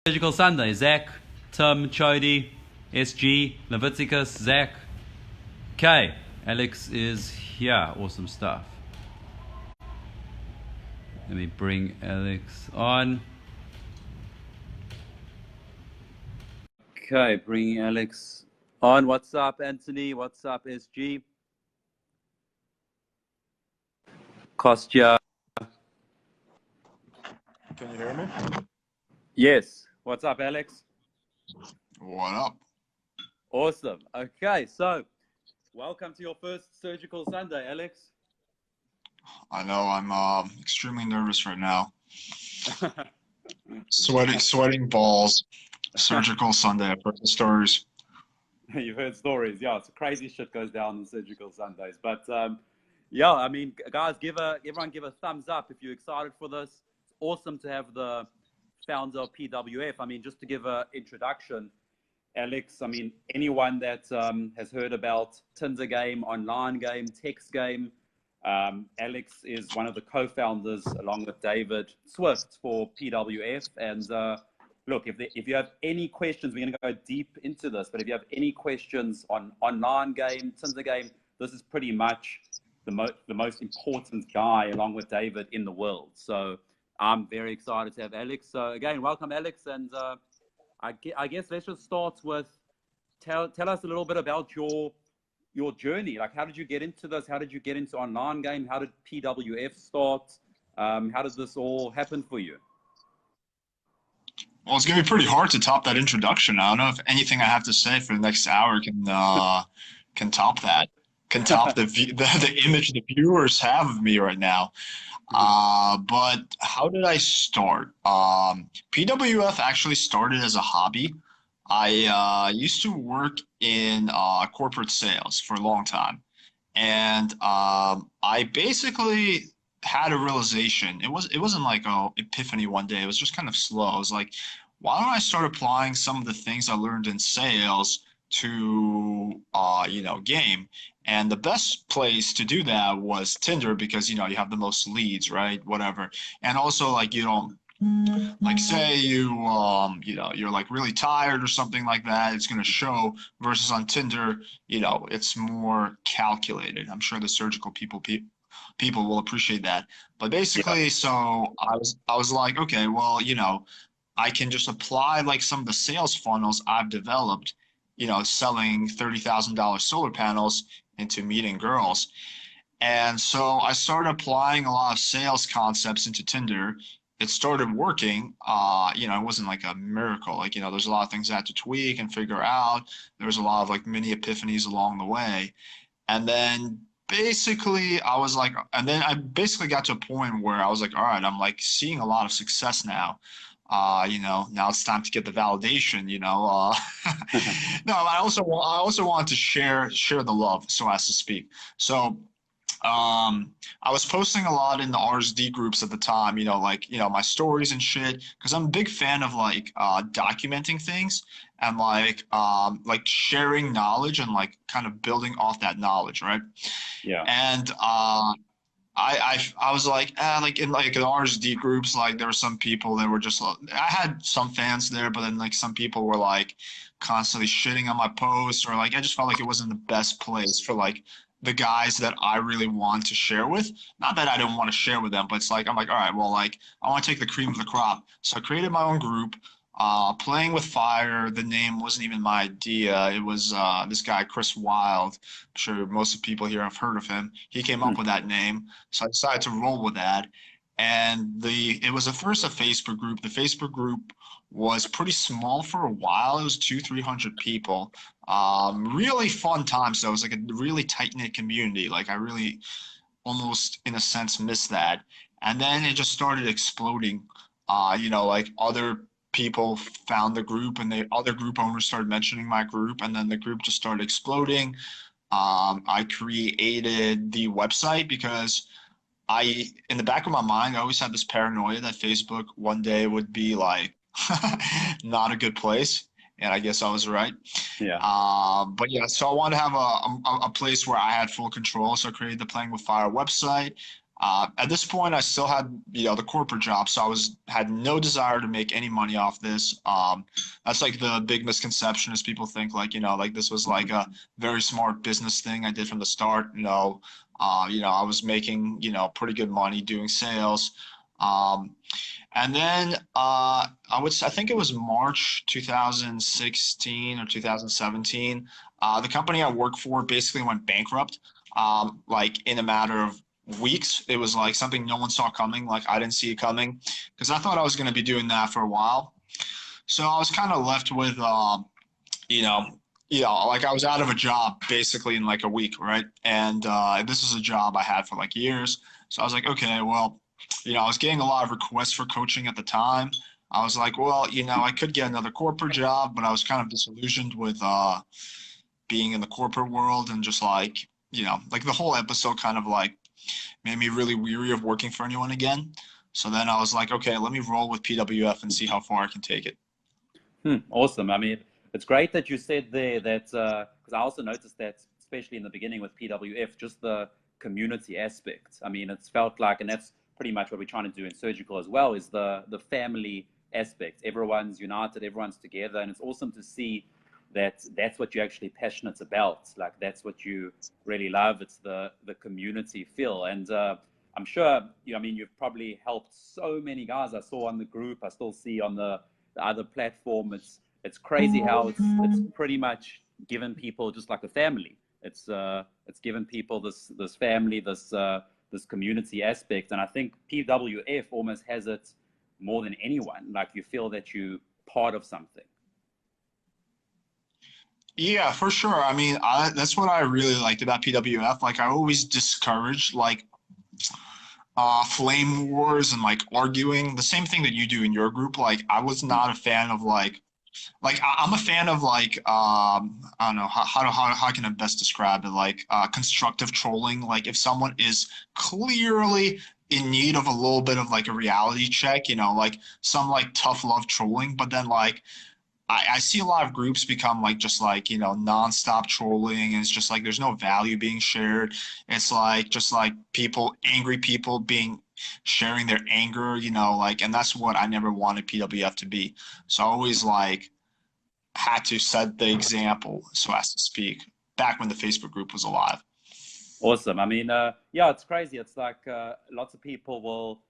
Surgical Sunday, Zach, Tim, Chody, SG, Leviticus, Zach. Okay, Alex is here. Awesome stuff. Let me bring Alex on. Okay, bringing Alex on. What's up, Anthony? What's up, SG? Kostya. Can you hear me? Yes. What's up, Alex? What up? Awesome. Okay, so welcome to your first Surgical Sunday, Alex. I know I'm extremely nervous right now. Sweating balls. Surgical Sunday. I've heard the stories. You've heard stories. Yeah, it's crazy shit goes down on Surgical Sundays. But yeah, I mean, guys, everyone give a thumbs up if you're excited for this. It's awesome to have the founder of PWF. I mean, just to give an introduction, Alex, I mean, anyone that has heard about Tinder game, online game, text game, Alex is one of the co-founders along with David Swift for PWF. And look, if you have any questions, we're going to go deep into this, but if you have any questions on online game, Tinder game, this is pretty much the most important guy along with David in the world. So I'm very excited to have Alex. So again, welcome, Alex. And I guess let's just start with tell us a little bit about your journey. Like, how did you get into this? How did you get into online game? How did PWF start? How does this all happen for you? Well, it's gonna be pretty hard to top that introduction. I don't know if anything I have to say for the next hour can top that. Can top the image the viewers have of me right now. But how did I start? PWF actually started as a hobby. I used to work in corporate sales for a long time, and I basically had a realization. It wasn't like a epiphany one day. It was just kind of slow. I was like, why don't I start applying some of the things I learned in sales to game? And the best place to do that was Tinder because you have the most leads, right? Whatever. And also like you don't like say you're like really tired or something like that, it's going to show versus on Tinder, it's more calculated. I'm sure the surgical people will appreciate that. But Yeah. basically, so I was like, okay, well, I can just apply like some of the sales funnels I've developed, selling $30,000 solar panels into meeting girls. And so I started applying a lot of sales concepts into Tinder. It started working. It wasn't like a miracle. Like, there's a lot of things I had to tweak and figure out. There was a lot of like mini epiphanies along the way. And then basically and then I basically got to a point where I was like, all right, I'm like seeing a lot of success now. Now it's time to get the validation. No, I also wanted to share the love, so as to speak. So I was posting a lot in the RSD groups at the time, my stories and shit, because I'm a big fan of like documenting things and like sharing knowledge and like kind of building off that knowledge, right? Yeah. And I was like in like in RSD groups, like there were some people that were just I had some fans there, but then like some people were like constantly shitting on my posts, or like I just felt like it wasn't the best place for like the guys that I really want to share with. Not that I don't want to share with them, but it's like I'm like, all right, well, like I want to take the cream of the crop. So I created my own group. Playing with fire, the name wasn't even my idea. It was this guy, Chris Wild. I'm sure most of the people here have heard of him. He came up with that name. So I decided to roll with that. And it was at first a Facebook group. The Facebook group was pretty small for a while. It was 300 people. Really fun time. So it was like a really tight-knit community. Like I really almost in a sense missed that. And then it just started exploding. Like other people found the group and the other group owners started mentioning my group, and then the group just started exploding. I created the website because in the back of my mind, I always had this paranoia that Facebook one day would be like not a good place. And I guess I was right. Yeah. But yeah, so I wanted to have a place where I had full control. So I created the Playing with Fire website. At this point, I still had, the corporate job, so had no desire to make any money off this. That's like the big misconception is people think like, like this was like a very smart business thing I did from the start. I was making, pretty good money doing sales. And then I think it was March 2016 or 2017. The company I work for basically went bankrupt. Like in a matter of weeks. It was like something no one saw coming. Like I didn't see it coming because I thought I was going to be doing that for a while. So I was kind of left with, you know, like I was out of a job basically in like a week, right? And this is a job I had for like years. So I was like, okay, well, I was getting a lot of requests for coaching at the time. I was like, well, I could get another corporate job, but I was kind of disillusioned with being in the corporate world and just like, like the whole episode kind of like made me really weary of working for anyone again. So then I was like, okay, let me roll with PWF and see how far I can take it. Awesome. I mean, it's great that you said there that, because I also noticed that, especially in the beginning with PWF, just the community aspect. I mean, it's felt like, and that's pretty much what we're trying to do in surgical as well, is the family aspect. Everyone's united, everyone's together, and it's awesome to see that that's what you're actually passionate about. Like that's what you really love. It's the community feel. And I'm sure, you've probably helped so many guys. I saw on the group, I still see on the other platform. It's crazy how it's pretty much given people just like a family. It's given people this family, this community aspect. And I think PWF almost has it more than anyone. Like you feel that you're part of something. Yeah, for sure. I mean, that's what I really liked about PWF. Like, I always discouraged like flame wars and like arguing. The same thing that you do in your group. Like, I was not a fan of I'm a fan of like I don't know how can I best describe it? Like constructive trolling. Like, if someone is clearly in need of a little bit of like a reality check, like some like tough love trolling, but then like I see a lot of groups become like just like, nonstop trolling, and it's just like there's no value being shared. It's like just like angry people sharing their anger, like, and that's what I never wanted PWF to be. So I always like had to set the example, so as to speak, back when the Facebook group was alive. Awesome. I mean, yeah, it's crazy. It's like lots of people will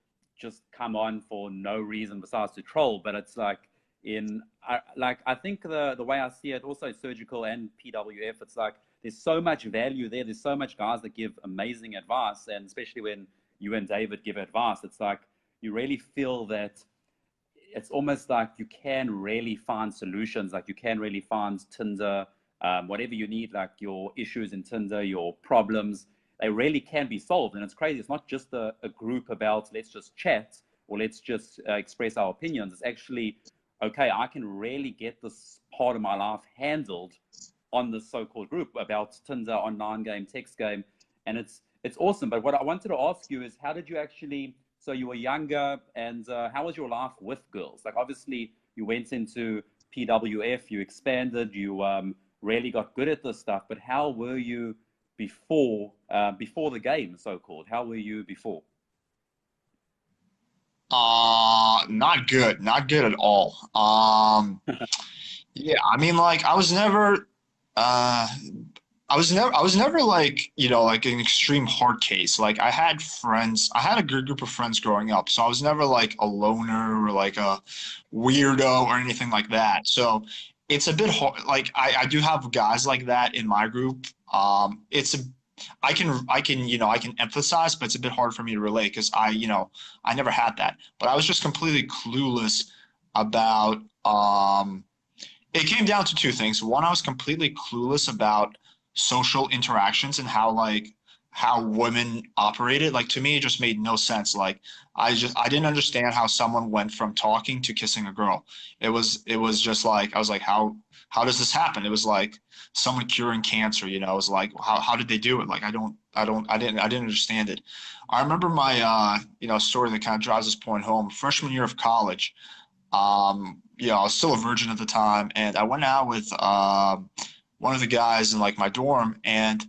just come on for no reason besides to troll, but it's like I think the way I see it, also surgical and PWF, it's like there's so much value there. There's so much guys that give amazing advice, and especially when you and David give advice, it's like you really feel that it's almost like you can really find solutions. Like you can really find Tinder, whatever you need, like your issues in Tinder, your problems, they really can be solved. And it's crazy. It's not just a group about let's just chat or let's just express our opinions. It's actually, okay, I can really get this part of my life handled on this so-called group about Tinder, online game, text game. And it's awesome. But what I wanted to ask you is, how did you actually, so you were younger, and how was your life with girls? Like obviously you went into PWF, you expanded, you really got good at this stuff, but how were you before the game, so-called? How were you before? Not good. Not good at all. Yeah, I mean, like, I was never like, like an extreme hard case. Like, I had a good group of friends growing up, so I was never like a loner or like a weirdo or anything like that. So it's a bit hard. Like, I do have guys like that in my group. I can, I can emphasize, but it's a bit hard for me to relate because I never had that. But I was just completely clueless about, it came down to two things. One, I was completely clueless about social interactions and how women operated. Like, to me, it just made no sense. Like, I didn't understand how someone went from talking to kissing a girl. It was just like, I was like, how does this happen? It was like someone curing cancer, it was like, how did they do it? Like, I didn't understand it. I remember my, story that kind of drives this point home. Freshman year of college, I was still a virgin at the time, and I went out with, one of the guys in like my dorm, and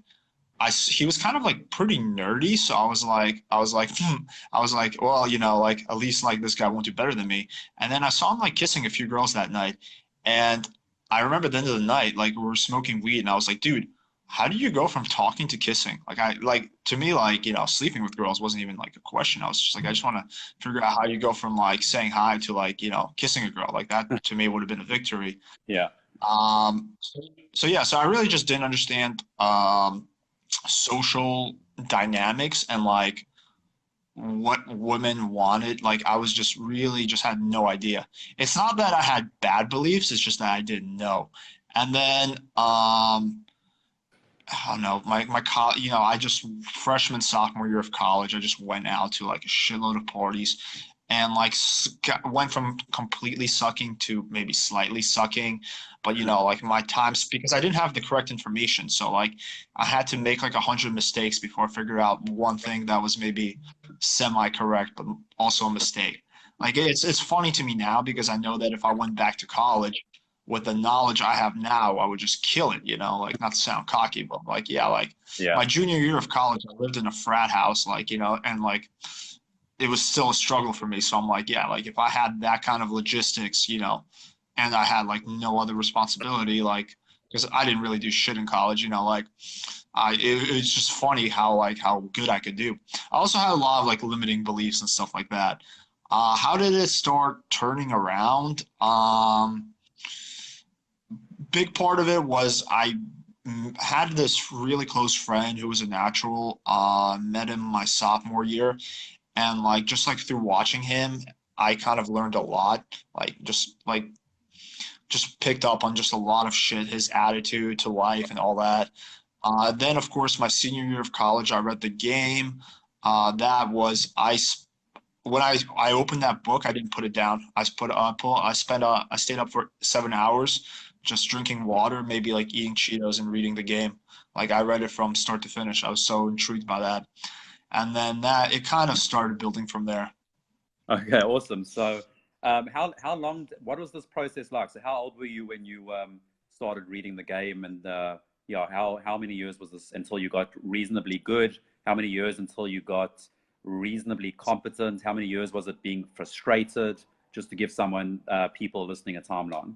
he was kind of like pretty nerdy, so I was like, well, you know, like at least like this guy won't do better than me. And then I saw him like kissing a few girls that night, and I remember at the end of the night, like we were smoking weed, and I was like, dude, how do you go from talking to kissing? Like to me, like, you know, sleeping with girls wasn't even like a question. I was just like, I just want to figure out how you go from like saying hi to like, you know, kissing a girl. Like that to me would have been a victory. Yeah. Um, so yeah, so I really just didn't understand social dynamics and like what women wanted. Like I was just really just had no idea. It's not that I had bad beliefs, it's just that I didn't know. And then I don't know, my college, you know, I just freshman sophomore year of college, I just went out to like a shitload of parties and like went from completely sucking to maybe slightly sucking. But you know, like my times, because I didn't have the correct information, so like I had to make like 100 mistakes before I figured out one thing that was maybe semi-correct, but also a mistake. Like it's funny to me now because I know that if I went back to college with the knowledge I have now, I would just kill it, you know, like not to sound cocky, but like, yeah, like Yeah. my junior year of college, I lived in a frat house, like, you know, and like it was still a struggle for me. So I'm like, yeah, like if I had that kind of logistics, you know, and I had like no other responsibility, like, because I didn't really do shit in college, you know, like it's just funny how like how good I could do. I also had a lot of like limiting beliefs and stuff like that. How did it start turning around? Big part of it was I had this really close friend who was a natural. Met him my sophomore year, and like just like through watching him, I kind of learned a lot. Just picked up on just a lot of shit, his attitude to life and all that. Then of course my senior year of college, I read The Game. That was when I opened that book, I didn't put it down. I stayed up for 7 hours just drinking water, maybe like eating Cheetos and reading The Game. Like I read it from start to finish. I was so intrigued by that. And then that it kind of started building from there. Okay, awesome. So, how long? What was this process like? So, how old were you when you started reading The Game? And yeah, how many years was this until you got reasonably good? How many years until you got reasonably competent? How many years was it being frustrated? Just to give someone, people listening, a timeline.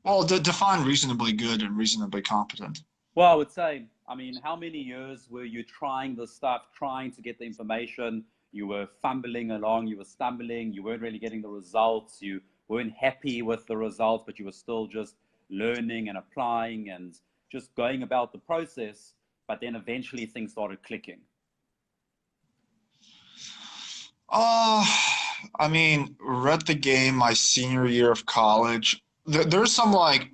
Well, define reasonably good and reasonably competent. Well, I would say, I mean, how many years were you trying this stuff, trying to get the information? You were fumbling along, you were stumbling, you weren't really getting the results, you weren't happy with the results, but you were still just learning and applying and just going about the process. But then eventually things started clicking. Uh, I mean, read The Game my senior year of college. There's some like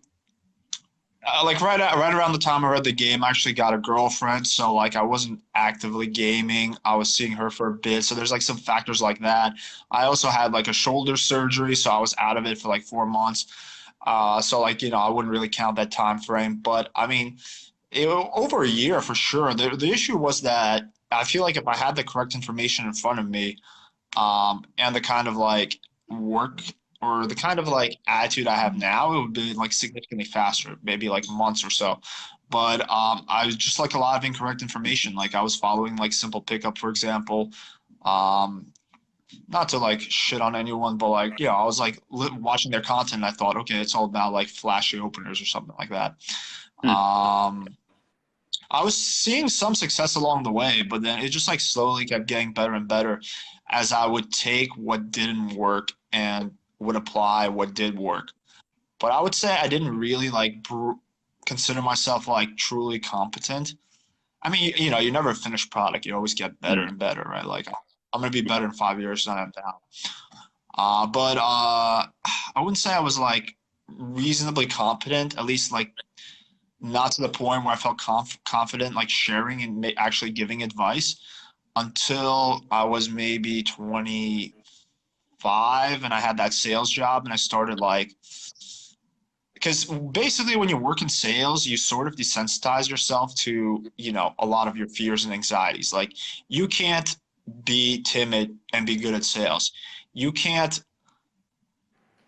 right around the time I read The Game, I actually got a girlfriend, so like I wasn't actively gaming. I was seeing her for a bit, so there's like some factors like that. I also had like a shoulder surgery, so I was out of it for like 4 months. So like you know, I wouldn't really count that time frame, but I mean, over a year for sure. The issue was that I feel like if I had the correct information in front of me, and the kind of like work or the kind of like attitude I have now, it would be like significantly faster, maybe like months or so. But I was just like a lot of incorrect information. Like I was following like simple pickup, for example. Um, Not to like shit on anyone, but like yeah, I was like watching their content. And I thought, okay, it's all about like flashy openers or something like that. Hmm. Um, I was seeing some success along the way, but then it just like slowly kept getting better and better as I would take what didn't work and would apply what did work. But I would say I didn't really like consider myself like truly competent. I mean, you know, you never a finished product. You always get better Hmm. and better, right? Like I'm gonna be better Yeah. in 5 years than I am now. But I wouldn't say I was like reasonably competent, at least like not to the point where I felt confident like sharing and actually giving advice until I was maybe 25 and I had that sales job and I started like because basically when you work in sales you sort of desensitize yourself to you know a lot of your fears and anxieties. Like you can't be timid and be good at sales. You can't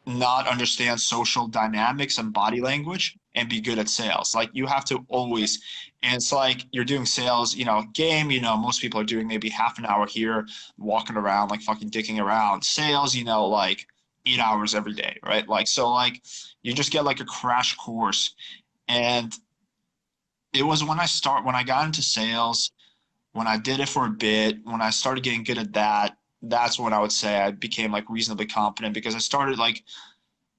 not understand social dynamics and body language and be good at sales. Like you have to always, and it's like you're doing sales, game, most people are doing maybe half an hour here, walking around, like fucking dicking around. Sales, like 8 hours every day, right? Like, so like you just get like a crash course. And it was when I got into sales, when I did it for a bit, when I started getting good at that, that's when I would say I became like reasonably competent, because I started like,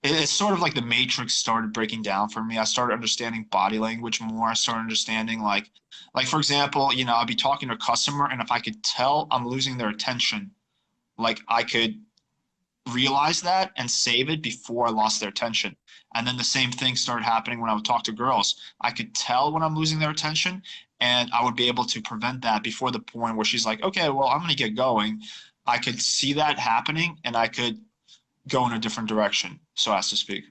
it's sort of like the matrix started breaking down for me. I started understanding body language more. I started understanding like for example, I'll be talking to a customer, and if I could tell I'm losing their attention, like I could realize that and save it before I lost their attention. And then the same thing started happening when I would talk to girls. I could tell when I'm losing their attention, and I would be able to prevent that before the point where she's like, okay, well, I'm going to get going. I could see that happening, and I could go in a different direction, so as to speak.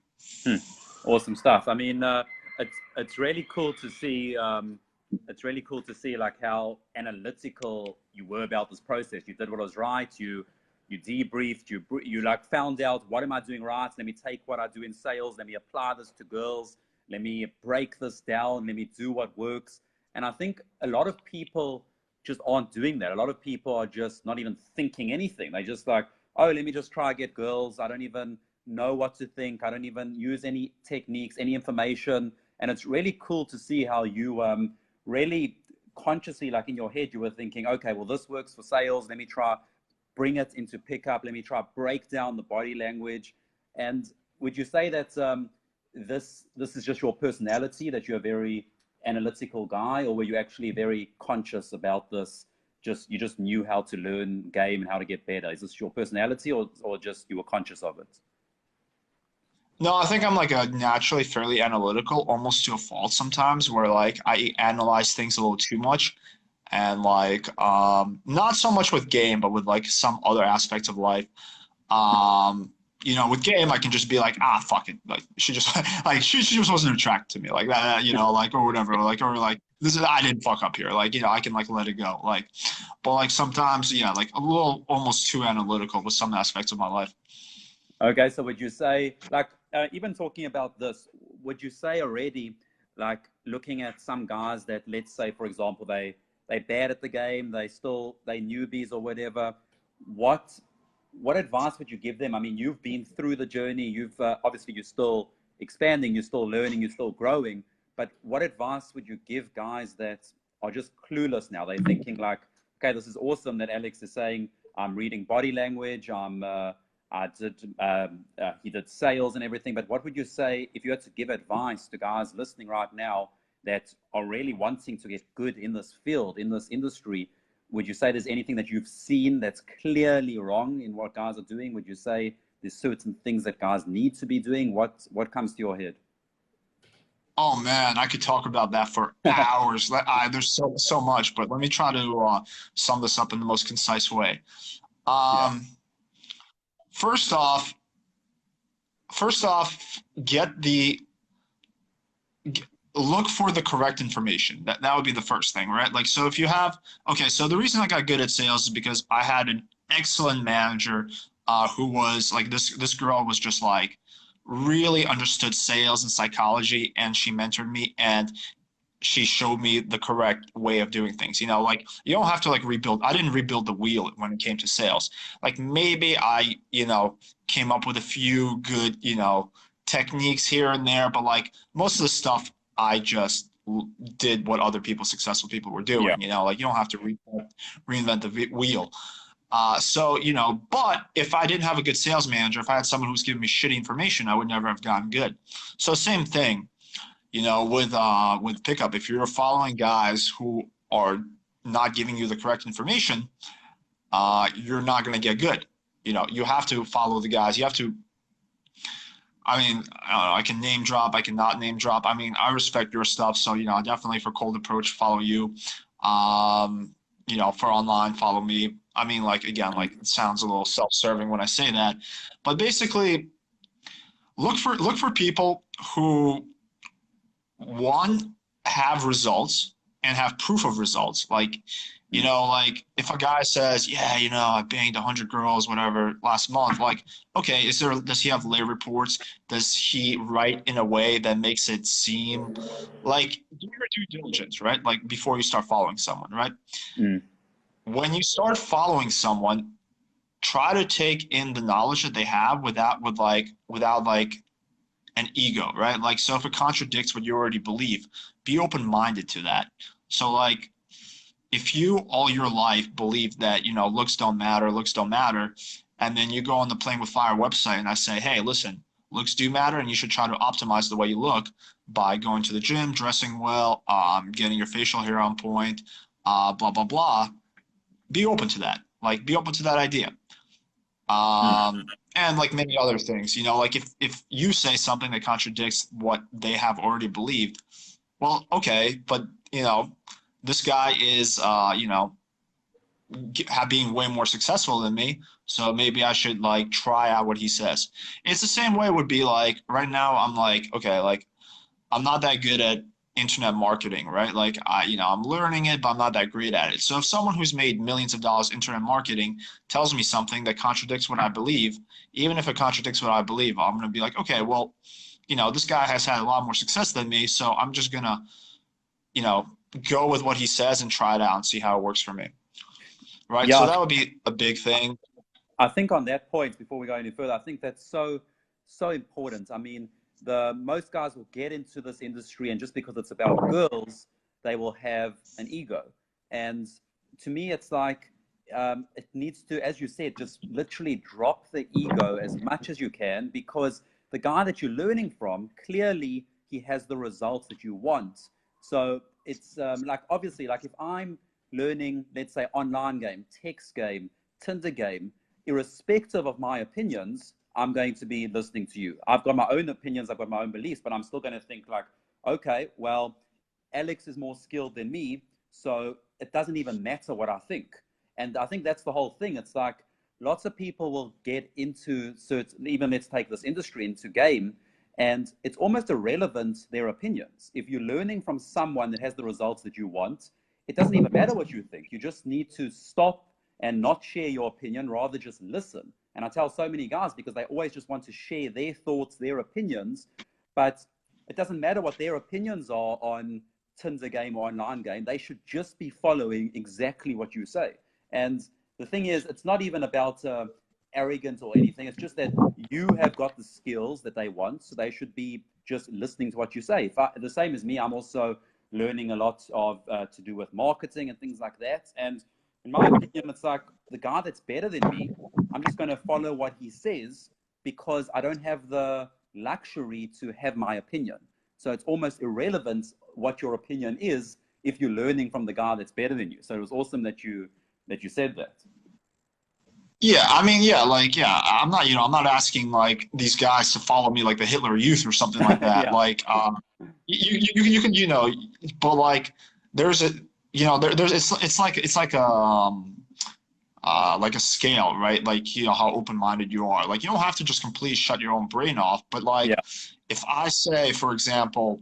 Awesome stuff. I mean, it's really cool to see. It's really cool to see like how analytical you were about this process. You did what was right. You debriefed. You like found out, what am I doing right? Let me take what I do in sales. Let me apply this to girls. Let me break this down. Let me do what works. And I think a lot of people just aren't doing that. A lot of people are just not even thinking anything. They just like, oh, let me just try get girls. I don't even know what to think. I don't even use any techniques, any information. And it's really cool to see how you really consciously, like in your head, you were thinking, okay, well, this works for sales. Let me try bring it into pickup. Let me try break down the body language. And would you say that this is just your personality, that you're a very analytical guy, or were you actually very conscious about this? You just knew how to learn game and how to get better. Is this your personality, or just you were conscious of it? No, I think I'm like a naturally fairly analytical, almost to a fault sometimes, where like I analyze things a little too much. And like not so much with game, but with like some other aspects of life. With game I can just be like, fuck it, like she just like she just wasn't attracted to me, like that, like, or whatever, or like this is, I didn't fuck up here, like, I can like let it go, like. But like sometimes, like a little almost too analytical with some aspects of my life. Okay, so would you say, like, even talking about this, would you say already, like, looking at some guys that, let's say, for example, they're bad at the game, they newbies or whatever, what advice would you give them? I mean, you've been through the journey, you've obviously you're still expanding, you're still learning, you're still growing, but what advice would you give guys that are just clueless now? They're thinking like, okay, this is awesome that Alex is saying, I'm reading body language, he did sales and everything, but what would you say if you had to give advice to guys listening right now that are really wanting to get good in this field, in this industry? Would you say there's anything that you've seen that's clearly wrong in what guys are doing? Would you say there's certain things that guys need to be doing? What comes to your head? Oh man, I could talk about that for hours. There's so much, but let me try to sum this up in the most concise way. Yeah. First off, look for the correct information. That would be the first thing, right? Like, so if you have, okay, so the reason I got good at sales is because I had an excellent manager who was like, this girl was just like really understood sales and psychology, and she mentored me, and she showed me the correct way of doing things. Like, you don't have to like rebuild. I didn't rebuild the wheel when it came to sales. Like, maybe I, came up with a few good, techniques here and there, but like most of the stuff I just did what other successful people were doing. Yeah. Like, you don't have to reinvent the wheel. But if I didn't have a good sales manager, if I had someone who was giving me shitty information, I would never have gotten good. So same thing, with pickup. If you're following guys who are not giving you the correct information, you're not going to get good. You have to follow the guys. You have to. I mean, I can name drop. I can not name drop. I mean, I respect your stuff, so definitely for cold approach, follow you. For online, follow me. I mean, like, again, like, it sounds a little self-serving when I say that, but basically, look for people who, one, have results, and have proof of results. Like, you know, like if a guy says, yeah, you know, I banged 100 girls, whatever, last month, like, okay, does he have lay reports? Does he write in a way that makes it seem like, do your due diligence, right? Like before you start following someone, right? Mm. When you start following someone, try to take in the knowledge that they have without like an ego, right? Like, so if it contradicts what you already believe, be open-minded to that. So like, if you all your life believe that, you know, looks don't matter, and then you go on the Playing with Fire website and I say, hey, listen, looks do matter, and you should try to optimize the way you look by going to the gym, dressing well, getting your facial hair on point, blah, blah, blah. Be open to that. Like, be open to that idea. And like many other things, you know, like if you say something that contradicts what they have already believed, well, okay, but you know, this guy is, you know, being way more successful than me, so maybe I should like try out what he says. It's the same way it would be like right now. I'm like, okay, like I'm not that good at internet marketing, right? Like you know, I'm learning it, but I'm not that great at it. So if someone who's made millions of dollars internet marketing tells me something that contradicts what I believe, even if it contradicts what I believe, I'm going to be like, okay, well, you know, this guy has had a lot more success than me, so I'm just going to, you know, go with what he says and try it out and see how it works for me. Right? So Yeah, that would be a big thing. I think on that point, before we go any further, I think that's so important. I mean, the most guys will get into this industry, and just because it's about girls, they will have an ego. And to me, it's like it needs to, as you said, just literally drop the ego as much as you can, because the guy that you're learning from, clearly he has the results that you want. So it's like, obviously, like if I'm learning, let's say, online game, text game, Tinder game, irrespective of my opinions, I'm going to be listening to you. I've got my own opinions, I've got my own beliefs, but I'm still going to think like, okay, well, Alex is more skilled than me, so it doesn't even matter what I think. And I think that's the whole thing. It's like lots of people will get into certain, even let's take this industry into game, and it's almost irrelevant, their opinions. If you're learning from someone that has the results that you want, it doesn't even matter what you think. You just need to stop and not share your opinion, rather just listen. And I tell so many guys, because they always just want to share their thoughts, their opinions, but it doesn't matter what their opinions are on Tinder game or online game. They should just be following exactly what you say. And the thing is, it's not even about arrogance or anything. It's just that you have got the skills that they want, so they should be just listening to what you say. The same as me, I'm also learning a lot of to do with marketing and things like that. And in my opinion, it's like the guy that's better than me, I'm just going to follow what he says, because I don't have the luxury to have my opinion. So it's almost irrelevant what your opinion is if you're learning from the guy that's better than you. So it was awesome that you said that. Yeah, I mean, yeah, like, yeah, I'm not, you know, I'm not asking like these guys to follow me like the Hitler Youth or something like that. Yeah. Like, you can, you know, but like, there's a, you know, there's, like a scale, right? Like, you know, how open-minded you are. Like, you don't have to just completely shut your own brain off, but like, Yeah. if I say, for example,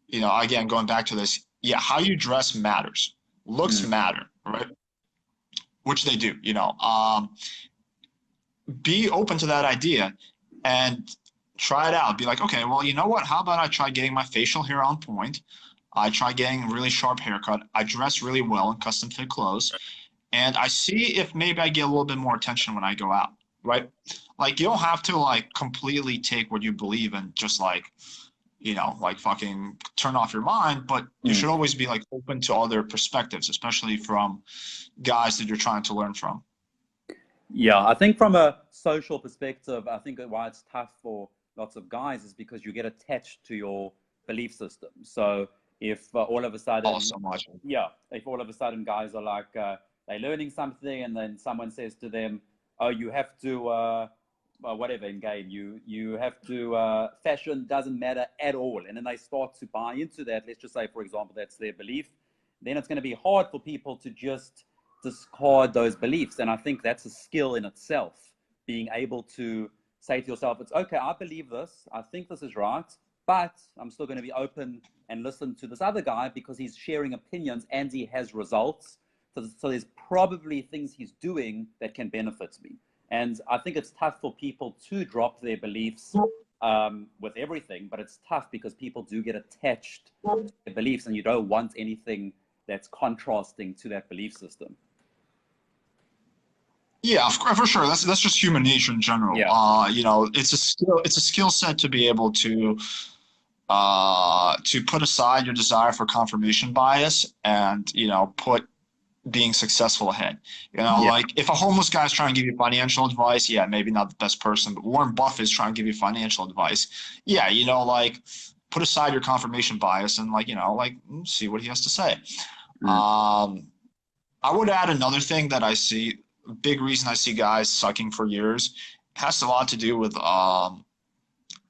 you know, again, going back to this, yeah, how you dress matters. Looks Mm. matter, right? Which they do, you know. Be open to that idea and try it out. Be like, okay, well, you know what? How about I try getting my facial hair on point? I try getting a really sharp haircut. I dress really well in custom fit clothes. And I see if maybe I get a little bit more attention when I go out, right? Like, you don't have to, like, completely take what you believe and just, like, you know, like fucking turn off your mind, but you Mm. should always be, like, open to other perspectives, especially from guys that you're trying to learn from. Yeah, I think from a social perspective, I think why it's tough for lots of guys is because you get attached to your belief system. So if all of a Oh, sudden, so much. yeah, if all of a sudden guys are like, they're learning something, and then someone says to them, oh, you have to, whatever in game, you have to, fashion doesn't matter at all. And then they start to buy into that. Let's just say, for example, that's their belief. Then it's going to be hard for people to just discard those beliefs. And I think that's a skill in itself, being able to say to yourself, it's okay, I believe this, I think this is right, but I'm still going to be open and listen to this other guy because he's sharing opinions and he has results. So there's probably things he's doing that can benefit me. And I think it's tough for people to drop their beliefs with everything, but it's tough because people do get attached to their beliefs, and you don't want anything that's contrasting to that belief system. Yeah, for sure. That's just human nature in general. Yeah. You know, it's a skill set to be able to put aside your desire for confirmation bias and, you know, put being successful ahead. You know, Yeah. like if a homeless guy's trying to give you financial advice, yeah, maybe not the best person, but Warren Buffett's trying to give you financial advice. Yeah, you know, like put aside your confirmation bias and like, you know, like see what he has to say. Mm. I would add another thing that I see, big reason I see guys sucking for years has a lot to do with I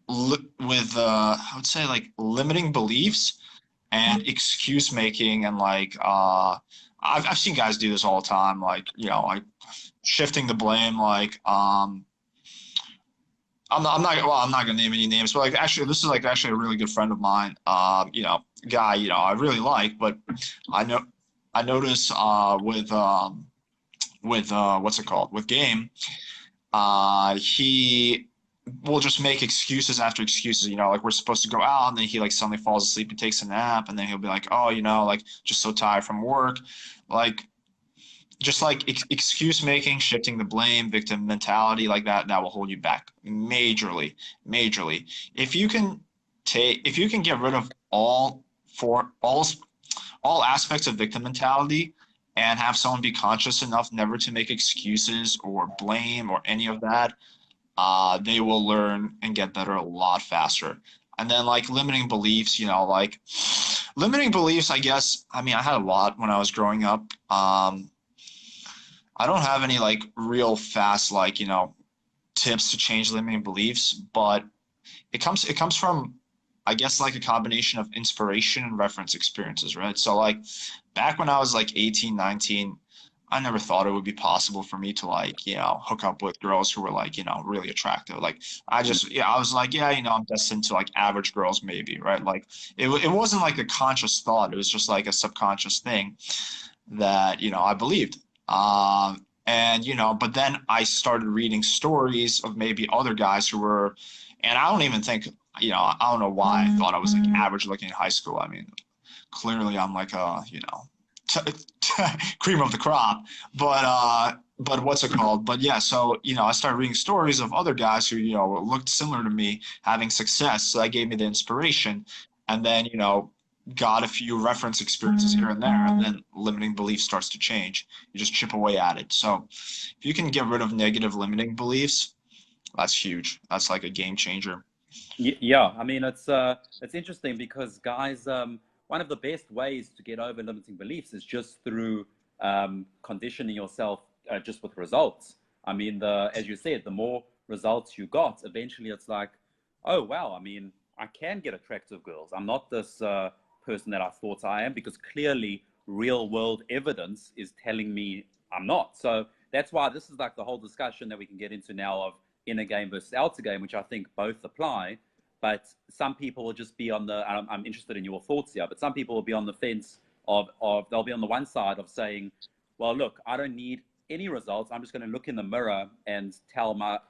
would say like limiting beliefs and excuse making and like I've seen guys do this all the time, like, you know, like shifting the blame, like I'm not gonna name any names, but like actually this is like actually a really good friend of mine, you know, guy, you know, I really like, but I notice with what's it called, with Game, he will just make excuses after excuses, you know, like we're supposed to go out and then he like suddenly falls asleep and takes a nap and then he'll be like, oh, you know, like just so tired from work, like just like excuse making, shifting the blame, victim mentality, like that will hold you back majorly. If you can get rid of all aspects of victim mentality and have someone be conscious enough never to make excuses or blame or any of that, they will learn and get better a lot faster. And then like limiting beliefs, you know, like limiting beliefs, I guess, I mean, I had a lot when I was growing up. I don't have any like real fast, like, you know, tips to change limiting beliefs, but it comes from, I guess, like a combination of inspiration and reference experiences, right? So like back when I was like 18, 19, I never thought it would be possible for me to like, you know, hook up with girls who were like, you know, really attractive. Like I was like, yeah, you know, I'm destined to like average girls maybe, right? Like it wasn't like a conscious thought. It was just like a subconscious thing that, you know, I believed. And, you know, but then I started reading stories of maybe other guys who were, and I don't even think, you know, I don't know why I thought I was like average looking in high school. I mean, clearly I'm like a, you know, cream of the crop, but what's it called? But yeah, so, you know, I started reading stories of other guys who, you know, looked similar to me having success. So that gave me the inspiration. And then, you know, got a few reference experiences here and there, and then limiting belief starts to change. You just chip away at it. So if you can get rid of negative limiting beliefs, that's huge. That's like a game changer. Yeah, I mean, it's interesting because guys, one of the best ways to get over limiting beliefs is just through conditioning yourself just with results. I mean, as you said, the more results you got, eventually it's like, oh wow, I mean, I can get attractive girls. I'm not this person that I thought I am, because clearly real world evidence is telling me I'm not. So that's why this is like the whole discussion that we can get into now of inner game versus outer game, which I think both apply. But some people will just be on the, I'm interested in your thoughts here, but some people will be on the fence of they'll be on the one side of saying, well, look, I don't need any results. I'm just going to look in the mirror and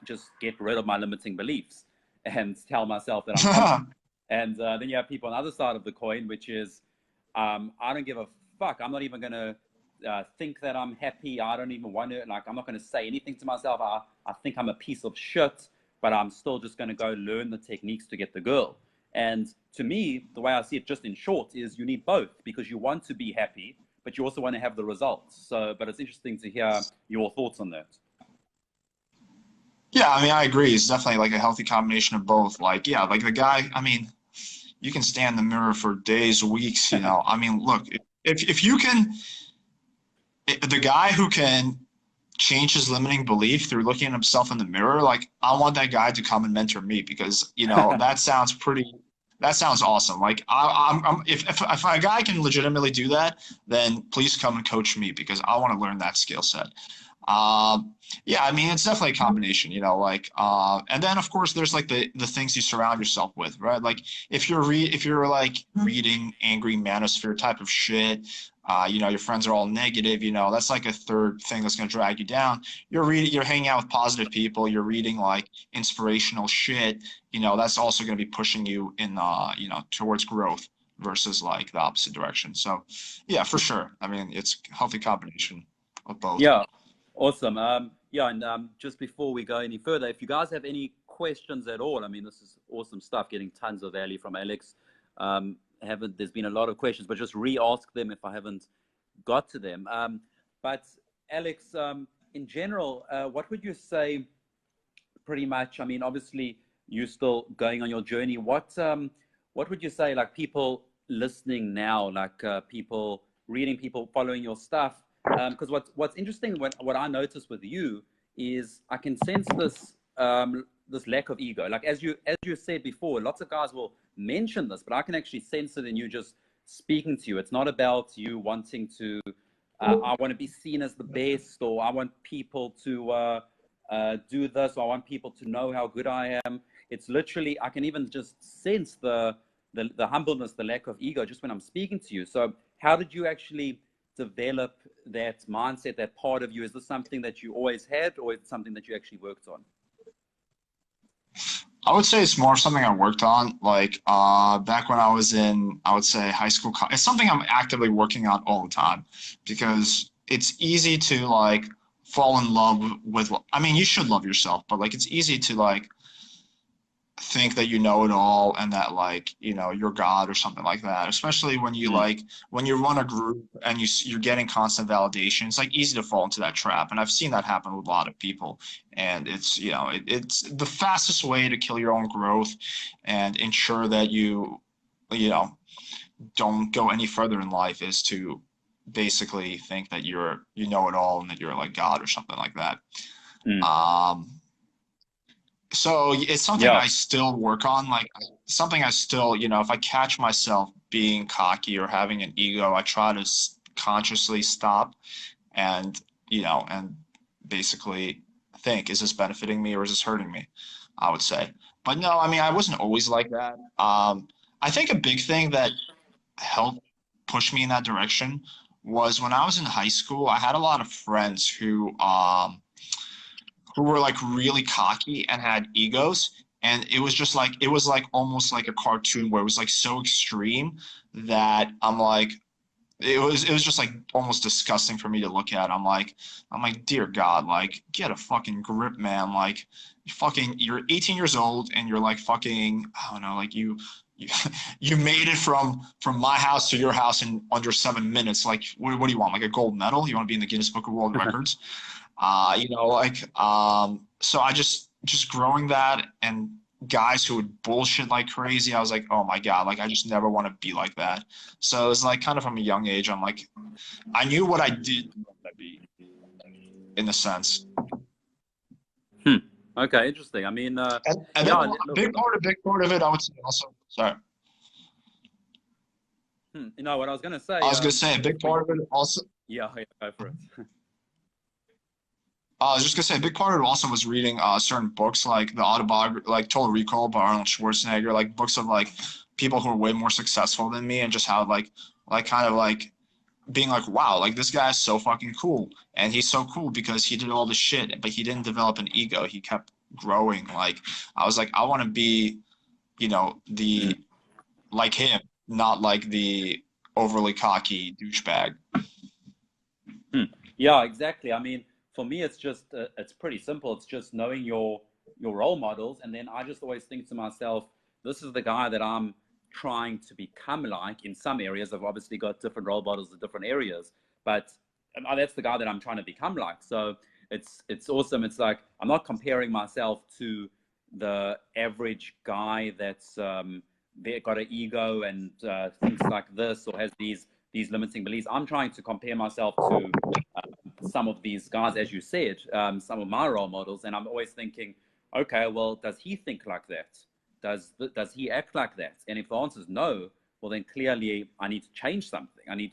just get rid of my limiting beliefs and tell myself that I'm confident. And then you have people on the other side of the coin, which is, I don't give a fuck. I'm not even going to think that I'm happy. I don't even want to, like, I'm not going to say anything to myself. I think I'm a piece of shit, but I'm still just going to go learn the techniques to get the girl. And to me, the way I see it, just in short, is you need both, because you want to be happy, but you also want to have the results. So, but it's interesting to hear your thoughts on that. Yeah, I mean, I agree. It's definitely like a healthy combination of both. Like, yeah, like the guy, I mean, you can stand in the mirror for days, weeks, you know. I mean, look, if you can, the guy who can change his limiting belief through looking at himself in the mirror, like I want that guy to come and mentor me, because, you know, that sounds awesome. Like if a guy can legitimately do that, then please come and coach me, because I want to learn that skill set. Yeah, I mean, it's definitely a combination, you know, like, and then of course there's like the things you surround yourself with, right? Like if you're like reading angry manosphere type of shit, you know, your friends are all negative, you know, that's like a third thing that's going to drag you down. You're hanging out with positive people, you're reading like inspirational shit, you know, that's also going to be pushing you in, you know, towards growth versus like the opposite direction. So, yeah, for sure. I mean, it's a healthy combination of both. Yeah, awesome. Yeah, and just before we go any further, if you guys have any questions at all, I mean, this is awesome stuff, getting tons of value from Alex. Haven't There's been a lot of questions, but just re-ask them if I haven't got to them. But Alex, in general, what would you say? Pretty much. I mean, obviously, you're still going on your journey. What would you say, like people listening now, like people reading, people following your stuff? Because what's interesting, what I notice with you is I can sense this lack of ego. Like as you said before, lots of guys will mention this, but I can actually sense it in you just speaking to you. It's not about you wanting to. I want to be seen as the best, or I want people to do this, or I want people to know how good I am. It's literally, I can even just sense the humbleness, the lack of ego, just when I'm speaking to you. So how did you actually develop that mindset, that part of you? Is this something that you always had, or is it something that you actually worked on? I would say it's more something I worked on, like back when I was in, I would say high school. It's something I'm actively working on all the time because it's easy to like fall in love with. I mean, you should love yourself, but like it's easy to like think that you know it all and that like you know you're God or something like that. Especially when you Mm. like when you run a group and you're getting constant validation. It's like easy to fall into that trap, and I've seen that happen with a lot of people. And it's you know it's the fastest way to kill your own growth and ensure that you know don't go any further in life is to basically think that you know it all and that you're like God or something like that. Mm. Um, so it's something Yeah. I still work on, like something I still, you know, if I catch myself being cocky or having an ego, I try to consciously stop and, you know, and basically think, is this benefiting me or is this hurting me? I would say. But no, I mean, I wasn't always like that. I think a big thing that helped push me in that direction was when I was in high school, I had a lot of friends who were like really cocky and had egos, and it was just like it was like almost like a cartoon where it was like so extreme that I'm like it was just like almost disgusting for me to look at. I'm like dear God, like get a fucking grip, man. Like fucking you're 18 years old and you're like fucking I don't know, like you, you made it from my house to your house in under 7 minutes. Like what do you want, like a gold medal? You want to be in the Guinness Book of World Records? You know, like so I just growing that and guys who would bullshit like crazy, I was like, oh my God, like I just never want to be like that. So it's like kind of from a young age, I'm like, I knew what I did want to be in a sense. Hmm. Okay, interesting. I mean, And then yeah, a look, big part of it, I would say also, sorry, you know what I was gonna I say. was gonna say a big For you, part of it also. yeah, yeah, go for it. I was just gonna say a big part of it also was reading certain books like the autobiography, like Total Recall by Arnold Schwarzenegger, like books of like people who are way more successful than me, and just how like kind of like being like, wow, like this guy's so fucking cool, and he's so cool because he did all this shit, but he didn't develop an ego. He kept growing. Like I was like, I want to be, you know, Mm. the like him, not like the overly cocky douchebag. Hmm. Yeah, exactly. I mean, for me, it's pretty simple. It's just knowing your role models, and then I just always think to myself, this is the guy that I'm trying to become like. In some areas, I've obviously got different role models in different areas, but that's the guy that I'm trying to become like. So it's awesome. It's like I'm not comparing myself to the average guy that's they got an ego and thinks like this or has these limiting beliefs. I'm trying to compare myself to some of these guys, as you said, some of my role models, and I'm always thinking, okay, well, does he think like that? Does he act like that? And if the answer is no, well, then clearly I need to change something. I need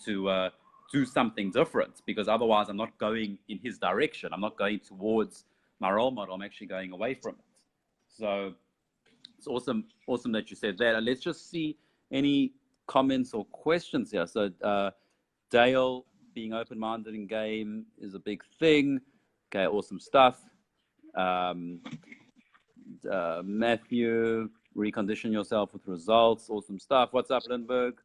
do something different, because otherwise I'm not going in his direction. I'm not going towards my role model. I'm actually going away from it. So it's awesome that you said that. And let's just see any comments or questions here. So Dale, being open-minded in game is a big thing. Okay, awesome stuff. Matthew, recondition yourself with results. Awesome stuff. What's up, Lindbergh?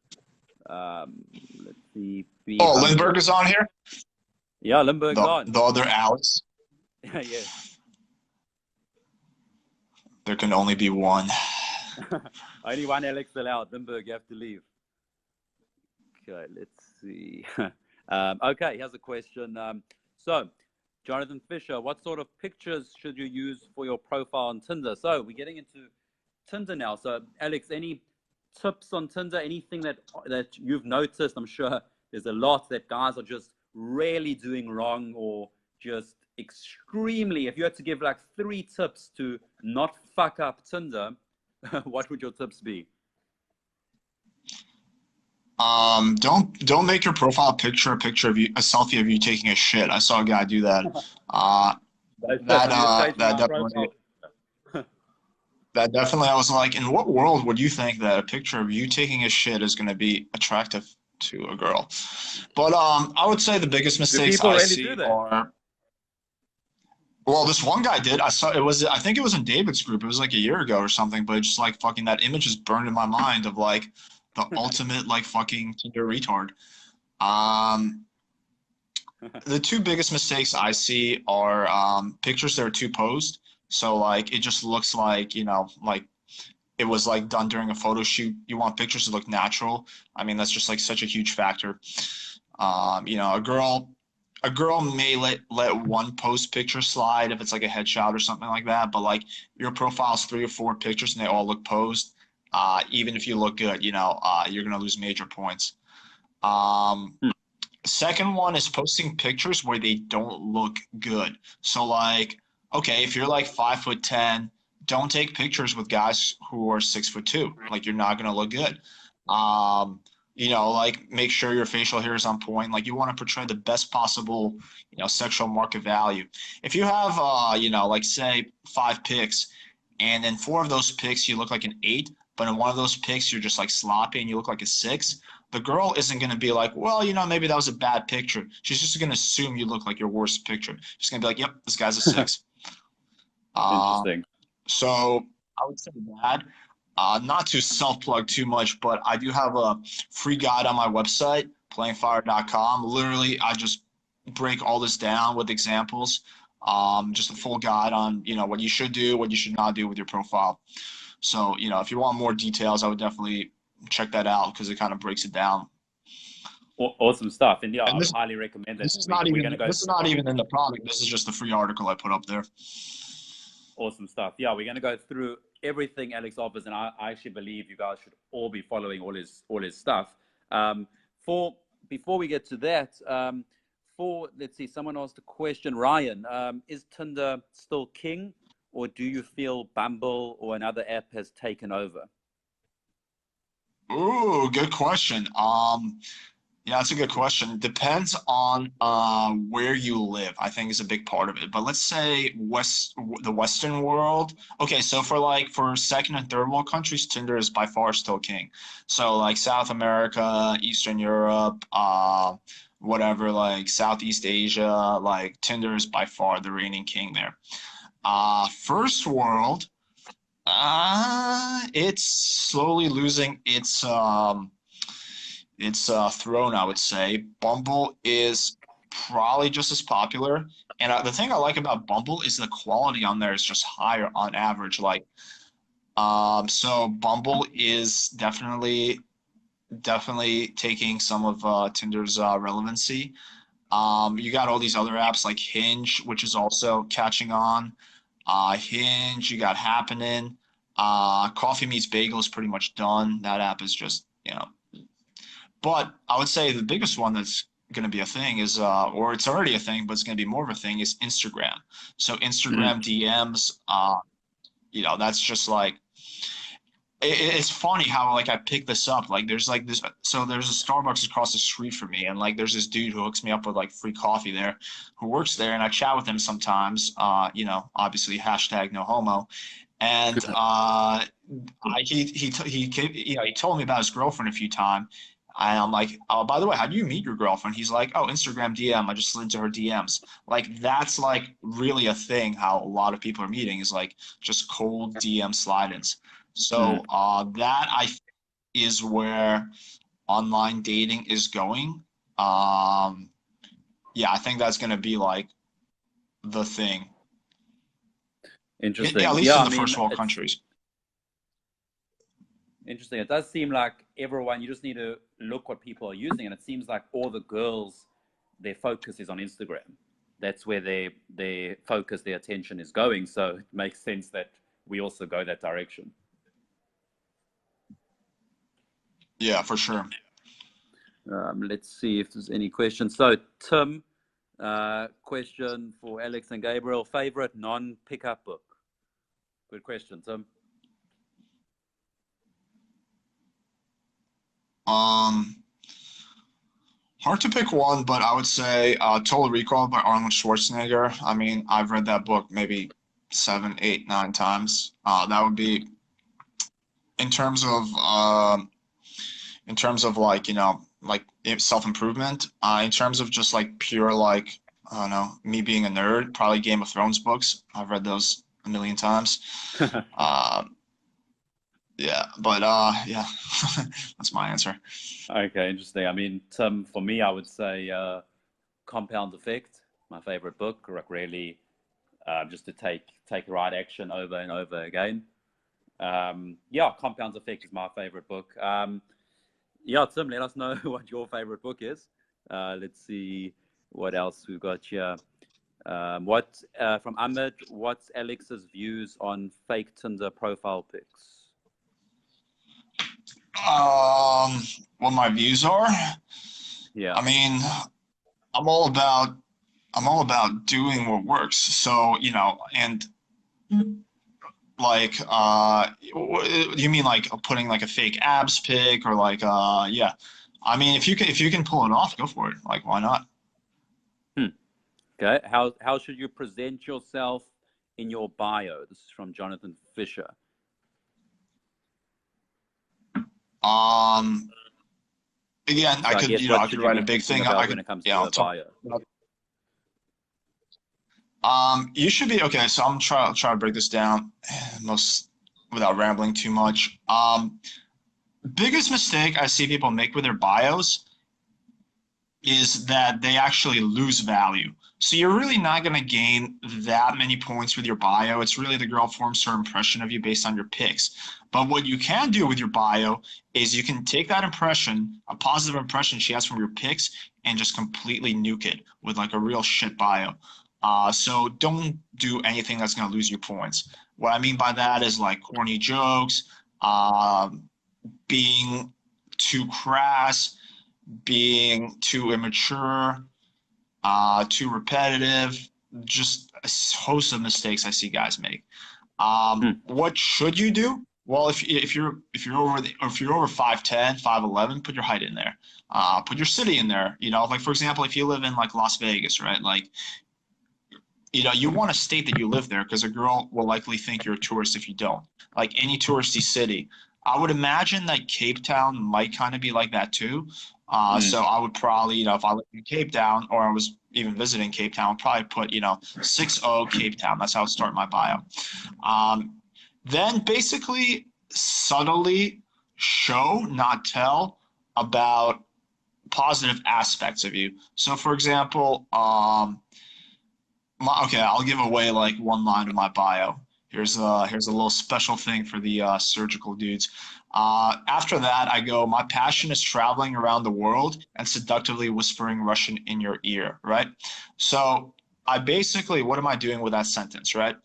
Let's see. Oh, Lindbergh is on here? Yeah, Lindbergh's on. The other Alex? Yes. There can only be one. Only one Alex allowed. Lindbergh, you have to leave. Okay, let's see. Okay, here's a question. So, Jonathan Fisher, what sort of pictures should you use for your profile on Tinder? So, we're getting into Tinder now. So, Alex, any tips on Tinder? Anything that you've noticed? I'm sure there's a lot that guys are just really doing wrong, or just extremely. If you had to give like 3 tips to not fuck up Tinder, what would your tips be? Don't make your profile picture a picture of you, a selfie of you taking a shit. I saw a guy do that. That definitely, I was like, in what world would you think that a picture of you taking a shit is going to be attractive to a girl? But I would say the biggest mistakes I see are, well, this one guy did. I think it was in David's group. It was like a year ago or something, but just like fucking that image is burned in my mind of like the ultimate like fucking Tinder retard. The 2 biggest mistakes I see are pictures that are too posed. So like it just looks like, you know, like it was like done during a photo shoot. You want pictures to look natural. I mean, that's just like such a huge factor. You know, a girl may let one post picture slide if it's like a headshot or something like that, but like your profile's 3 or 4 pictures and they all look posed. Even if you look good, you know, you're gonna lose major points. Second one is posting pictures where they don't look good. So like, okay, if you're like 5'10", don't take pictures with guys who are 6'2". Like you're not gonna look good. You know, like make sure your facial hair is on point. Like you want to portray the best possible, you know, sexual market value. If you have, you know, like say 5 pics, and in 4 of those pics you look like an 8, but in one of those pics you're just like sloppy and you look like a 6, the girl isn't going to be like, well, you know, maybe that was a bad picture. She's just going to assume you look like your worst picture. She's going to be like, yep, this guy's a 6. Interesting. So I would say that. Not to self-plug too much, but I do have a free guide on my website, playingfire.com. Literally, I just break all this down with examples. Just a full guide on, you know, what you should do, what you should not do with your profile. So, you know, if you want more details, I would definitely check that out because it kind of breaks it down. Awesome stuff. And yeah, I would highly recommend that. This is not even in the product. This is just the free article I put up there. Awesome stuff. Yeah, we're going to go through everything Alex offers, and I actually believe you guys should all be following all his stuff. Before we get to that, let's see, someone asked a question. Ryan, is Tinder still king, or do you feel Bumble or another app has taken over? Ooh, good question. Yeah, that's a good question. Depends on where you live, I think is a big part of it. But let's say the Western world. Okay, so for second and third world countries, Tinder is by far still king. So like South America, Eastern Europe, whatever, like Southeast Asia, like Tinder is by far the reigning king there. First world, it's slowly losing its throne, I would say. Bumble is probably just as popular. And the thing I like about Bumble is the quality on there is just higher on average. Like, so Bumble is definitely taking some of Tinder's relevancy. You got all these other apps like Hinge, which is also catching on. Hinge, you got Happening. Coffee Meets Bagel is pretty much done. That app is just, you know. But I would say the biggest one that's going to be a thing is, or it's already a thing, but it's going to be more of a thing, is Instagram. So Instagram DMs, you know, that's just like, it's funny how like I picked this up. Like there's like this, so there's a Starbucks across the street from me, and like there's this dude who hooks me up with like free coffee there, who works there, and I chat with him sometimes. You know, obviously hashtag no homo, and he told me about his girlfriend a few times. And I'm like, oh, by the way, how do you meet your girlfriend? He's like, oh, Instagram DM. I just slid into her DMs. Like that's like really a thing. How a lot of people are meeting is like just cold DM slide-ins. So that I think is where online dating is going. Yeah, I think that's going to be like the thing, at Interesting. least Yeah, in I the mean, first world it's countries. interesting. It does seem like everyone, you just need to look what people are using. And it seems like all the girls, their focus is on Instagram. That's where their focus, their attention is going. So it makes sense that we also go that direction. Yeah, for sure. Let's see if there's any questions. So, Tim, question for Alex and Gabriel: favorite non-pickup book? Good question, Tim. Um, Hard to pick one, but I would say Total Recall by Arnold Schwarzenegger. I mean, I've read that book maybe 7, 8, 9 times. That would be in terms of like, you know, like self-improvement. In terms of just like pure like, I don't know, me being a nerd, probably Game of Thrones books. I've read those a million times. Uh, yeah, but yeah, that's my answer. Okay, interesting. I mean, Tim, for me, I would say Compound Effect, my favorite book. Really, just to take the right action over and over again. Yeah, Compound Effect is my favorite book. Yeah, Tim, let us know what your favorite book is. Let's see what else we've got here. What from Ahmed? What's Alex's views on fake Tinder profile pics? Um, what my views are? Yeah. I mean, I'm all about I'm all about doing what works. So, you know, and like you mean like putting like a fake abs pic or like yeah. I mean, if you can pull it off, go for it. Like why not? Hmm. Okay. How should you present yourself in your bio? This is from Jonathan Fisher. Um Again, So I guess you know, what I could should you write be a big thinking thing. I about when could it comes yeah, to I'll a talk. bio? You should be okay, so I'm try to break this down most without rambling too much. Biggest mistake I see people make with their bios is that they actually lose value. So you're really not going to gain that many points with your bio. It's really the girl forms her impression of you based on your pics. But what you can do with your bio is you can take that impression, a positive impression she has from your pics, and just completely nuke it with like a real shit bio. So don't do anything that's going to lose you points. What I mean by that is like corny jokes, being too crass, being too immature, too repetitive, just a host of mistakes I see guys make. Hmm. What should you do? Well, if you're over 5'10", 5'11", put your height in there. Put your city in there. You know, like for example, if you live in like Las Vegas, right? Like, you know, you want to state that you live there because a girl will likely think you're a tourist if you don't. Like any touristy city. I would imagine that Cape Town might kind of be like that too. Hmm. So I would probably, you know, if I lived in Cape Town or I was even visiting Cape Town, I'd probably put, you know, 60 Cape Town. That's how I would start my bio. Um, then basically subtly show, not tell, about positive aspects of you. So for example, okay, I'll give away like one line of my bio. Here's a little special thing for the surgical dudes. After that, I go, my passion is traveling around the world and seductively whispering Russian in your ear, right? So I basically, what am I doing with that sentence, right?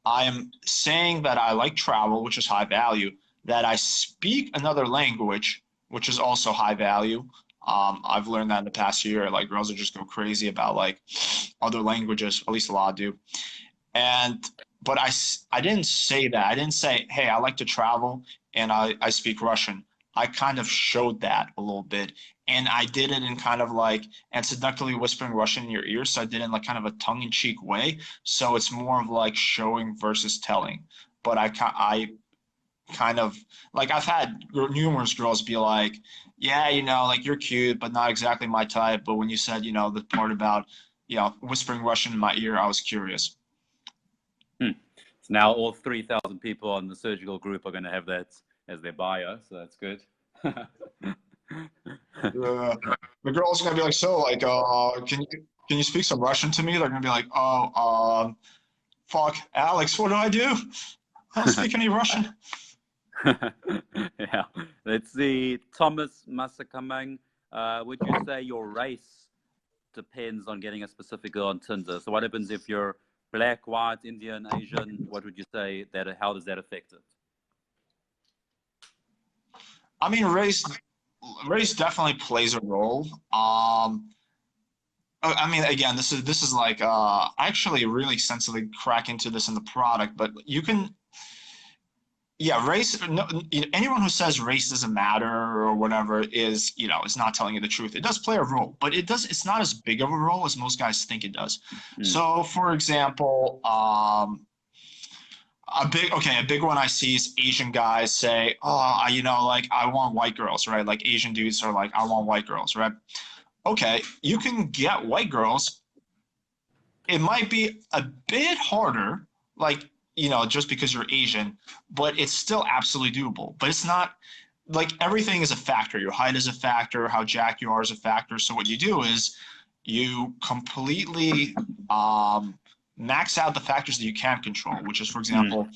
I am saying that I like travel, which is high value, that I speak another language, which is also high value. I've learned that in the past year. Like girls will just go crazy about like other languages, at least a lot do. And but I didn't say that. I didn't say, hey, I like to travel and I speak Russian. I kind of showed that a little bit, and I did it in kind of like and seductively whispering Russian in your ear. So I did it in like kind of a tongue-in-cheek way. So it's more of like showing versus telling. But I kind of like I've had numerous girls be like, yeah, like you're cute, but not exactly my type. But when you said, the part about, whispering Russian in my ear, I was curious. So now all 3,000 people on the surgical group are going to have that as their bio, so that's good. The girls are gonna be like, so like, can you speak some Russian to me? They're gonna be like, oh, fuck, Alex, what do I do? I don't speak any Russian. Yeah, let's see. Thomas Masakamang, would you say your race depends on getting a specific girl on Tinder? So what happens if you're Black, white, Indian, Asian? What would you say that? How does that affect it? I mean, race definitely plays a role. I mean, again, this is like I actually really extensively crack into this in the product, but you can, yeah, race. No, anyone who says race doesn't matter or whatever is not telling you the truth. It does play a role, but it's not as big of a role as most guys think it does. So, for example, a big one I see is Asian guys say, oh, like I want white girls, right? Like Asian dudes are like, I want white girls, right? Okay, you can get white girls. It might be a bit harder, like, just because you're Asian, but it's still absolutely doable. But it's not like everything is a factor. Your height is a factor, how jacked you are is a factor. So what you do is you completely max out the factors that you can control, which is, for example,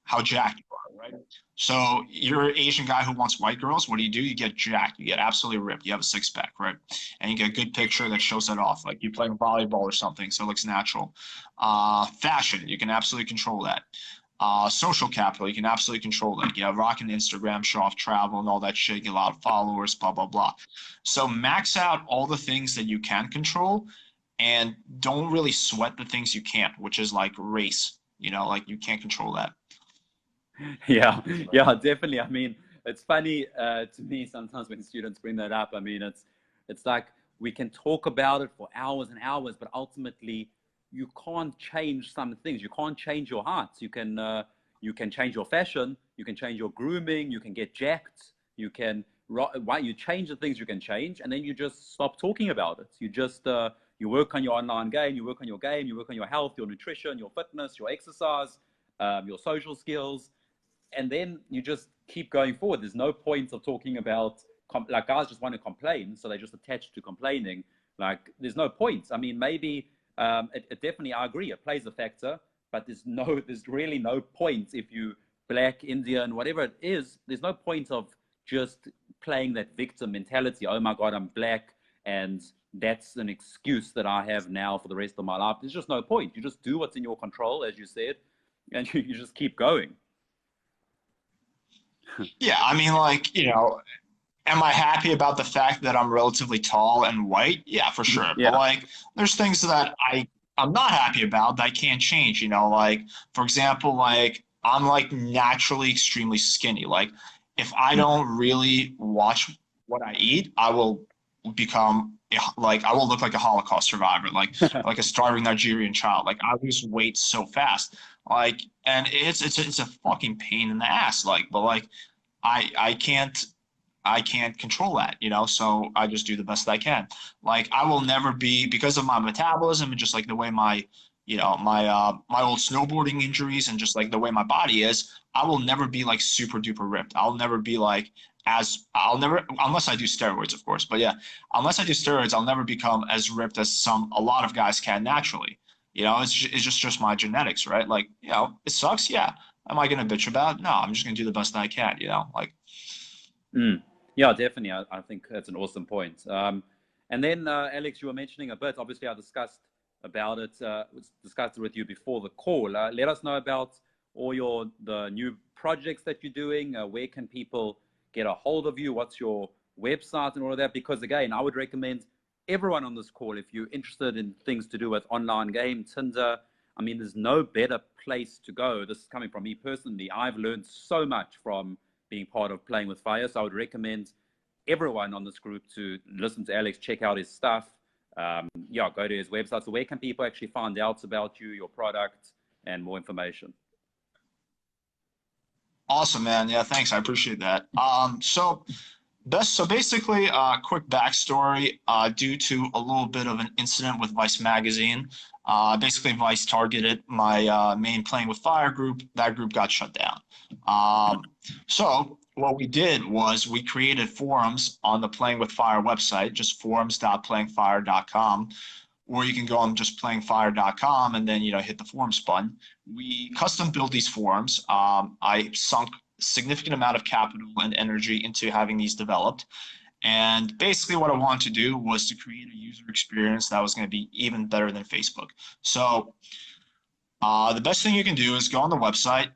how jacked you are, right? So you're an Asian guy who wants white girls. What do? You get jacked. You get absolutely ripped. You have a six-pack, right? And you get a good picture that shows that off, like you playing volleyball or something, so it looks natural. Fashion, you can absolutely control that. Social capital, you can absolutely control that. You have rocking Instagram, show off travel and all that shit, get a lot of followers, blah, blah, blah. So max out all the things that you can control and don't really sweat the things you can't, which is like race. Like you can't control that. Yeah, definitely. I mean, it's funny to me sometimes when students bring that up. I mean, it's like we can talk about it for hours and hours, but ultimately you can't change some things. You can't change your hearts. You can change your fashion. You can change your grooming. You can get jacked. You change the things you can change, and then you just stop talking about it. You just you work on your online game. You work on your game. You work on your health, your nutrition, your fitness, your exercise, your social skills. And then you just keep going forward. There's no point of talking about, like, guys just want to complain, so they're just attached to complaining. Like, there's no point. I mean, maybe it definitely, I agree, it plays a factor, but there's really no point if you Black, Indian, whatever it is. There's no point of just playing that victim mentality. Oh my God, I'm Black, and that's an excuse that I have now for the rest of my life. There's just no point. You just do what's in your control, as you said, and you just keep going. Yeah, I mean, like, am I happy about the fact that I'm relatively tall and white? Yeah, for sure. Yeah. But like, there's things that I'm not happy about that I can't change. Like, for example, like I'm like naturally extremely skinny. Like, if I don't really watch what I eat, I will become like I will look like a Holocaust survivor, like a starving Nigerian child. Like I lose weight so fast. Like, and it's a fucking pain in the ass. Like, but like I can't control that, so I just do the best I can. Like I will never be, because of my metabolism and just like the way my my old snowboarding injuries and just like the way my body is, I will never be like super duper ripped. I'll never, unless I do steroids, of course, but yeah, unless I do steroids, I'll never become as ripped as a lot of guys can naturally. It's just my genetics, right? Like, it sucks. Yeah. Am I going to bitch about it? No, I'm just going to do the best I can, like. Yeah, definitely. I think that's an awesome point. And then, Alex, you were mentioning a bit, obviously I discussed it with you before the call. Let us know about all the new projects that you're doing. Where can people get a hold of you? What's your website and all of that? Because again, I would recommend everyone on this call, if you're interested in things to do with online game, Tinder, I mean, there's no better place to go. This is coming from me personally. I've learned so much from being part of Playing with Fire. So I would recommend everyone on this group to listen to Alex, check out his stuff. Yeah, go to his website. So where can people actually find out about you, your product, and more information? Awesome, man. Yeah, thanks. I appreciate that. So basically, quick backstory. Due to a little bit of an incident with Vice magazine, basically Vice targeted my main Playing with Fire group. That group got shut down. So what we did was we created forums on the Playing with Fire website, just forums.playingfire.com, or you can go on just playingfire.com and then hit the forums button. We custom built these forums. I sunk significant amount of capital and energy into having these developed. And basically what I wanted to do was to create a user experience that was going to be even better than Facebook. So the best thing you can do is go on the website,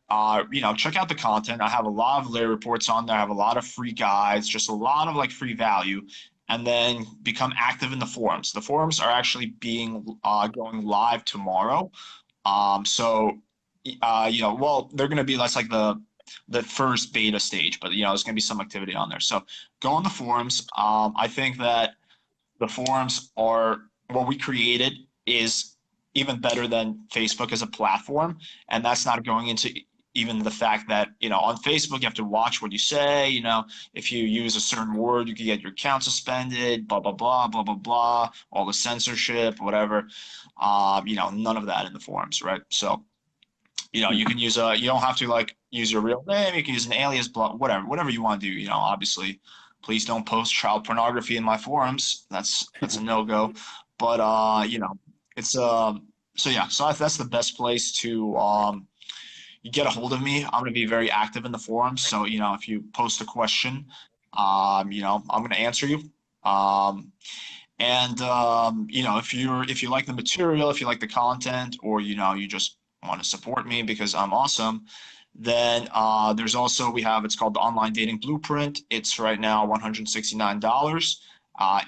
check out the content. I have a lot of layer reports on there. I have a lot of free guides, just a lot of like free value, and then become active in the forums. The forums are actually going live tomorrow. Well, they're going to be less like the first beta stage, but there's going to be some activity on there. So go on the forums. I think that the forums are what we created is even better than Facebook as a platform, and that's not going into even the fact that on Facebook you have to watch what you say. If you use a certain word, you can get your account suspended. Blah blah blah blah blah blah. All the censorship, whatever. None of that in the forums, right? So you can use you don't have to like use your real name. You can use an alias, whatever you want to do. Obviously, please don't post child pornography in my forums. That's a no-go. But it's so that's the best place to you get a hold of me. I'm going to be very active in the forums. So if you post a question, I'm going to answer you. If you like the material, if you like the content, or you just want to support me because I'm awesome, then there's also it's called the Online Dating Blueprint. It's right now $169.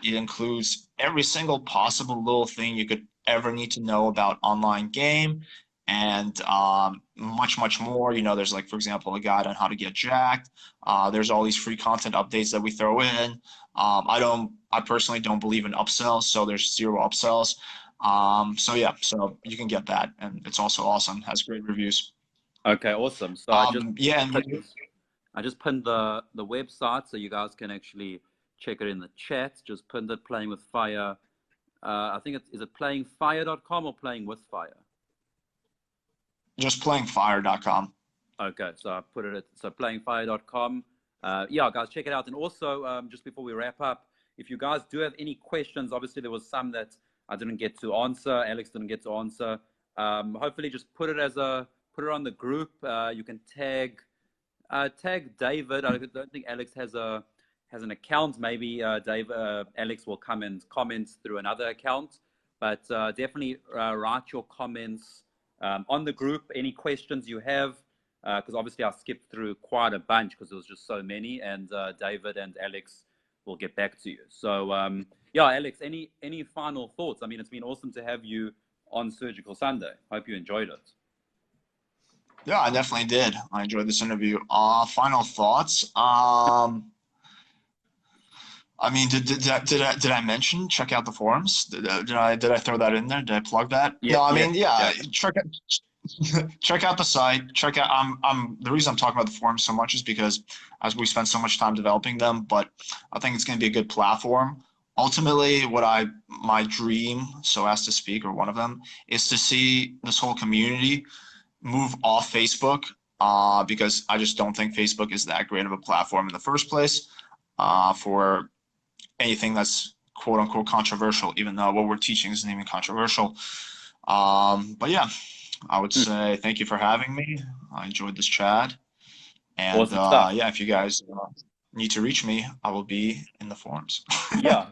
It includes every single possible little thing you could ever need to know about online game, and much more. There's like, for example, a guide on how to get jacked. There's all these free content updates that we throw in. I personally don't believe in upsells, so there's 0 upsells. So you can get that, and it's also awesome. Has great reviews. Okay, awesome. So I just pinned the website so you guys can actually check it in the chat. Just pinned it, Playing with Fire. I think is it playingfire.com or Playing with Fire? Just playingfire.com. Okay, so I put it at playingfire.com. Yeah, guys, check it out. And also, just before we wrap up, if you guys do have any questions, obviously there was some that I didn't get to answer, Alex didn't get to answer. Hopefully, just put it on the group. You can tag David. I don't think Alex has an account. Maybe Alex will come and comment through another account. But definitely write your comments on the group. Any questions you have, because obviously I skipped through quite a bunch because there was just so many. And David and Alex will get back to you. So yeah, Alex, any final thoughts? I mean, it's been awesome to have you on Surgical Sunday. Hope you enjoyed it. Yeah, I definitely did. I enjoyed this interview. Final thoughts. I mean, did I mention check out the forums? Did I throw that in there? Did I plug that? Yeah, no, I mean, yeah. Check out the site. Check out. The reason I'm talking about the forums so much is because as we spent so much time developing them, but I think it's going to be a good platform. Ultimately, my dream, so as to speak, or one of them, is to see this whole community move off Facebook, because I just don't think Facebook is that great of a platform in the first place for anything that's quote unquote controversial, even though what we're teaching isn't even controversial. But yeah, I would say thank you for having me. I enjoyed this chat. And awesome yeah, if you guys need to reach me, I will be in the forums. Yeah,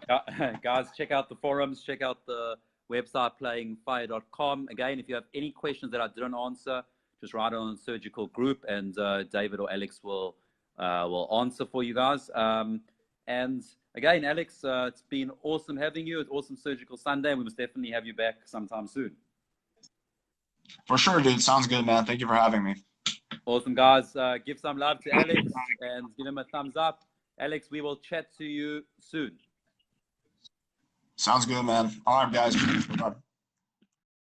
guys, check out the forums, check out the website playingfire.com. Again, if you have any questions that I didn't answer, just write it on the Surgical group, and David or Alex will answer for you guys. And again, Alex, it's been awesome having you. It's awesome Surgical Sunday. We must definitely have you back sometime soon. For sure, dude. Sounds good, man. Thank you for having me. Awesome, guys. Give some love to Alex and give him a thumbs up. Alex, we will chat to you soon. Sounds good, man. All right, guys. Bye.